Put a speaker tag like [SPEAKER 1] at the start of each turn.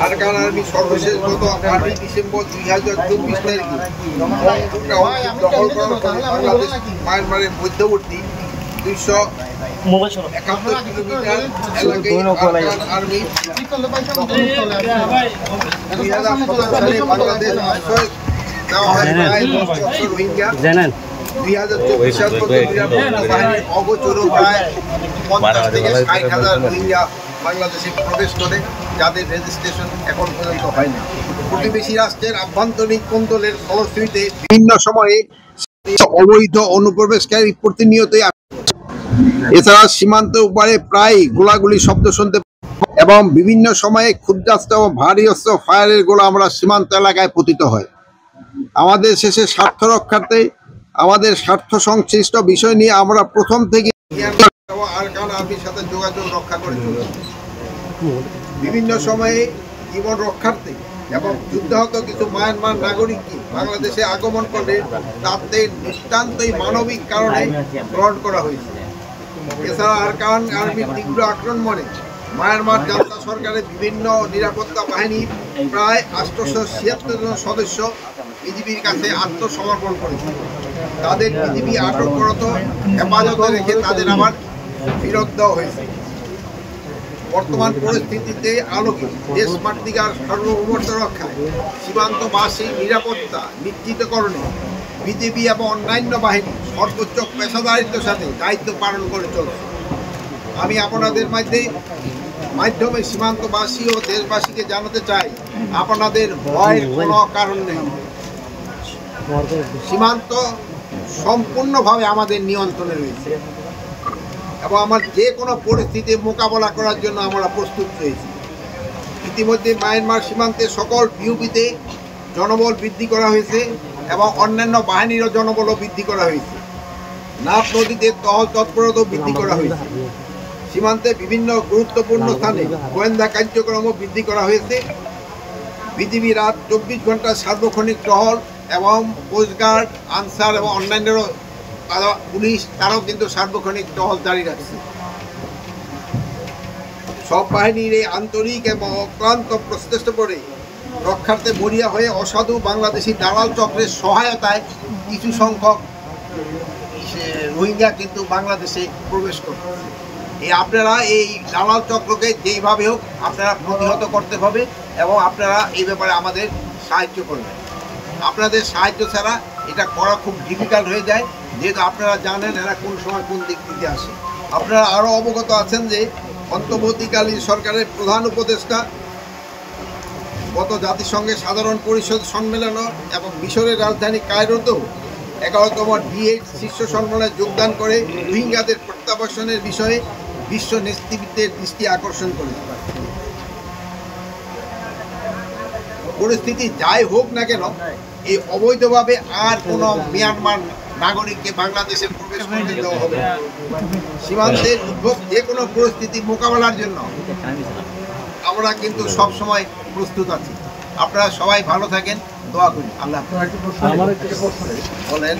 [SPEAKER 1] Arkan army সর্বশেষ গত 8 December 2024 তারিখে দখল করার ফলে বাংলাদেশ মায়ানমারের মধ্যবর্তী 271 কিলোমিটার এলাকায় আরকান আর্মি 2017 সালে বাংলাদেশ আশ্রয় দেওয়া হয় প্রায় 10 রোহিঙ্গা। 2024 সাল পর্যন্ত নিরাপত্তা বাহিনীর অগোচর প্রায় 50 থেকে 60,000 রোহিঙ্গা বাংলাদেশে প্রবেশ করে, যাদের রেজিস্ট্রেশন এখন পর্যন্ত হয়নি। প্রতিবেশী রাষ্ট্রের আভ্যন্তরীণ কোন্দলের ফলশ্রুতিতে বিভিন্ন সময়ে অবৈধ অনুপ্রবেশকারী প্রতিনিয়তই এছাড়া সীমান্ত উপরে প্রায় গোলাগুলি শব্দ শুনতে এবং বিভিন্ন সময়ে ক্ষুদ্রাস্ত্র এবং ভারী অস্ত্র ফায়ারের গোলা আমরা সীমান্ত এলাকায় পতিত হয়। আমাদের শেষে স্বার্থ রক্ষার্থে আমাদের স্বার্থ সংশ্লিষ্ট বিষয় নিয়ে আমরা প্রথম থেকে আরকান আর্মির সাথে যোগাযোগ রক্ষা করে চলেছি। বিভিন্ন সময়ে জীবন রক্ষার্থে এবং যুদ্ধাহত কিছু মায়ানমার নাগরিককে বাংলাদেশে আগমন করলে তাদের নিতান্তই মানবিক কারণে গ্রহণ করা হয়েছে। এছাড়া আরকান আর্মির তীব্র আক্রমণে মায়ানমার জান্তা সরকারের বিভিন্ন নিরাপত্তা বাহিনীর প্রায় 876 জন সদস্য বিজিবির কাছে আত্মসমর্পণ করেছে। তাদের বিজিবি আটকরত হেফাজতে রেখে তাদের আবার ফেরত দেওয়া হয়েছে। বর্তমান পরিস্থিতিতে আলোকে দেশ মাতৃকার সার্বভৌমত্ব রক্ষায় সীমান্তবাসী নিরাপত্তা নিশ্চিতকরণে বিজিবি এবং অন্যান্য বাহিনী সর্বোচ্চ পেশাদারিত্বের সাথে দায়িত্ব পালন করে চলছে। আমি আপনাদের মাধ্যমে সীমান্তবাসী ও দেশবাসীকে জানাতে চাই, আপনাদের ভয়ের কোনো কারণ নেই। সীমান্ত সম্পূর্ণভাবে আমাদের নিয়ন্ত্রণে রয়েছে এবং আমার যে কোনো পরিস্থিতি মোকাবেলা করার জন্য আমরা প্রস্তুত রয়েছি। ইতিমধ্যে মায়ানমার সীমান্তে সকল বিউপিতে জনবল বৃদ্ধি করা হয়েছে এবং অন্যান্য বাহিনীরও জনবলও বৃদ্ধি করা হয়েছে। নাফ নদীতে টহল তৎপরতাও বৃদ্ধি করা হয়েছে। সীমান্তে বিভিন্ন গুরুত্বপূর্ণ স্থানে গোয়েন্দা কার্যক্রমও বৃদ্ধি করা হয়েছে। বিজিবি রাত 24 ঘন্টা সার্বক্ষণিক টহল এবং কোস্টগার্ড, আনসার এবং অন্যান্য পুলিশ তারাও কিন্তু সার্বক্ষণিক টহল জারি রাখছে। সব বাহিনীর এই আন্তরিক এবং অক্লান্ত প্রচেষ্টা করে রক্ষার্থে মরিয়া হয়ে অসাধু বাংলাদেশি দালাল চক্রের সহায়তায় কিছু সংখ্যক রোহিঙ্গা কিন্তু বাংলাদেশে প্রবেশ করছে। আপনারা এই দালাল চক্রকে যেইভাবে হোক আপনারা প্রতিহত করতে হবে এবং আপনারা এই ব্যাপারে আমাদের সাহায্য করবেন। আপনাদের সাহায্য ছাড়া এটা করা খুব ডিফিকাল্ট হয়ে যায়, যেহেতু আপনারা জানেন এরা কোন সময় কোন দিক থেকে আসে। আপনারা আরও অবগত আছেন যে অন্তর্বর্তীকালীন সরকারের প্রধান উপদেষ্টা গত জাতিসংঘের সাধারণ পরিষদ সম্মেলন এবং মিশরের রাজধানী কায়রোতেও 11তম D8 শীর্ষ সম্মেলনে যোগদান করে রোহিঙ্গাদের প্রত্যাবাসনের বিষয়ে বিশ্ব নেতৃত্বের দৃষ্টি আকর্ষণ করেছে। পরিস্থিতি যাই হোক না কেন, এই অবৈধভাবে আর কোনো মিয়ানমার নাগরিককে বাংলাদেশে প্রবেশ করতে দেওয়া হবে। সীমান্তের উদ্ভব যে কোনো পরিস্থিতি মোকাবেলার জন্য আমরা কিন্তু সব সময় প্রস্তুত আছি। আপনারা সবাই ভালো থাকেন, দোয়া করি। আল্লাহ বলেন।